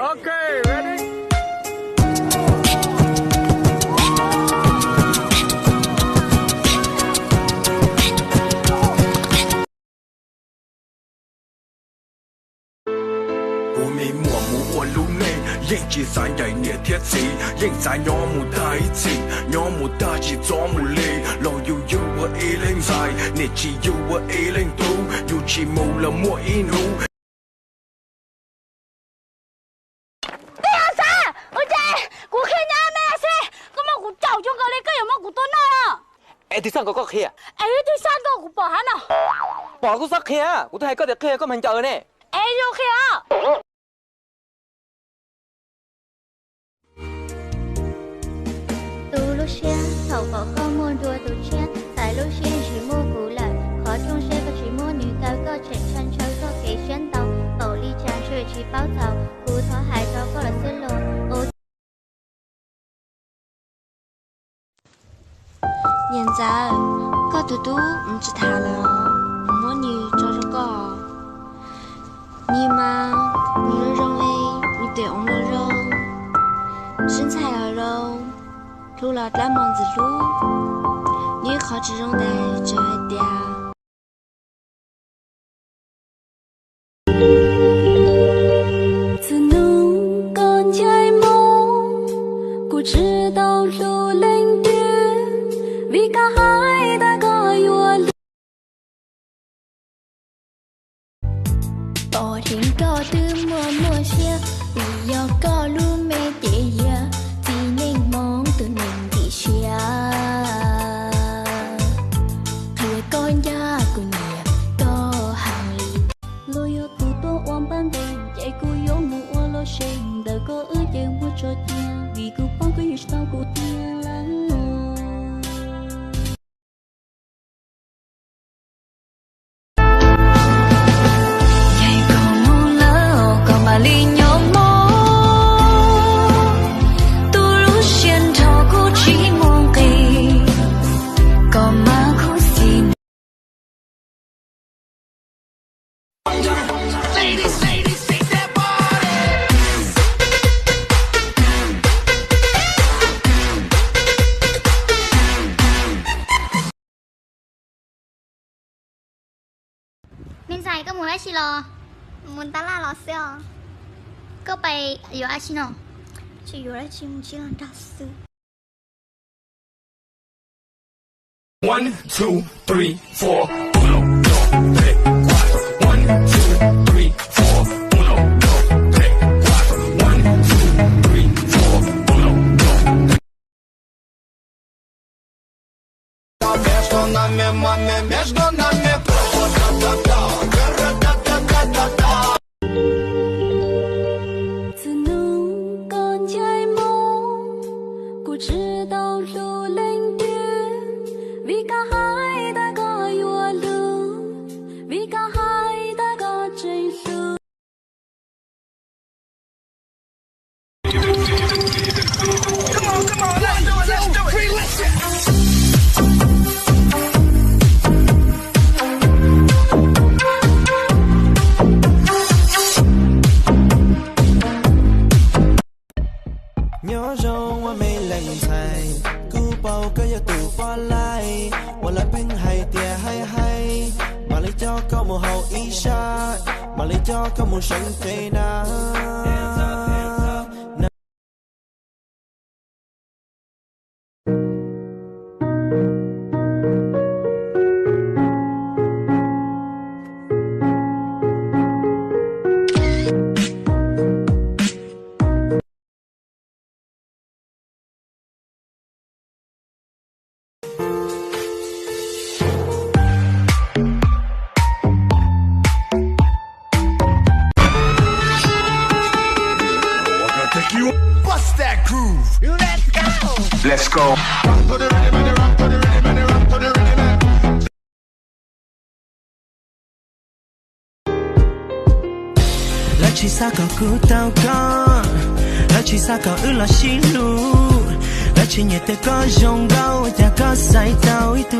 Okay, ready? Mùa mi mùa mùa ua lũ nê, yên chỉ sai dạy nè thiết sĩ, yên sai nhỏ mù ta ý chỉ, nhỏ mù ta chỉ gió mù lê, lo yêu yêu ua ý lên dài, nè chỉ yêu ua ý lên tu, yêu chỉ mù là mua ý nụ.第三個kia，第三個我bỏ hắn à? bỏ個sắc kia，我都係嗰隻 kia 咁hình trời nè。要 kia。từ lúc xưa thầu có không muốn đua từ chết, tại lúc xưa chỉ mua cũ lại, khó trong xe có chỉ mua nữ cao có trên chân chơi có kế xuyên tàu, tổ ly tràn chơi chỉ báo thầu, cú thọ hại thọ có là xin lỗi. Hiện giờ có tụi tú không chỉ thả là muốn như cho có, nhưng mà như rong ấy như tiểu ông nó rong,身材ở rong, lúc là đã mong gì lúc, như khó chỉ rong đây trời đẹp.只能跟chạy梦，不知道路冷点。vì cả hai đã có yêu bỏ thiên có từ mùa xưa vì do có lu mê tệ ya vì nên mong từ nên đi xia thưa con gia của nhà có hàng lý lo yêu tu tô oan ban đêm chạy cô yêu mua lo sinh đời có ước chạy mua cho tiền vì cô bao cái yêu sao cô tiền lắm. Mình xài có muốn ai xí lo, muốn ta la lo xíu, có bay yêu ai xí nó, chỉ yêu ai xí muốn chỉ làm đa sự. 1, 2, 3, 4, 1, 2, 3, 4. 1, 2, 3, 4, 1, 2, 3, 4. 1, 2, 3, 4, 1, 2, 3. Между нами, маме, между нами.只能跟chạy梦，不知道路冷点。vì cả hai đã có yêu lương, vì cả hai đã có tranh lương. Come on, let's do it. nhớ rongว่าไม่แหล่งไทยกูเป่าก็อย่าตู่ฟ้าไล่ว่าละพึ่งให้เตียให้มาเลยจอก็มูเฮาอีชามาเลยจอก็มูฉันเคยนะBust that groove. Let's go. Rock to the rhythm and rock to the rhythm and rock to the rhythm. là chỉ xa cậu cứ tao có là chỉ xa cậu ư là xí lu là chỉ nhẹ tay có dòng đau ta có say tao ít tu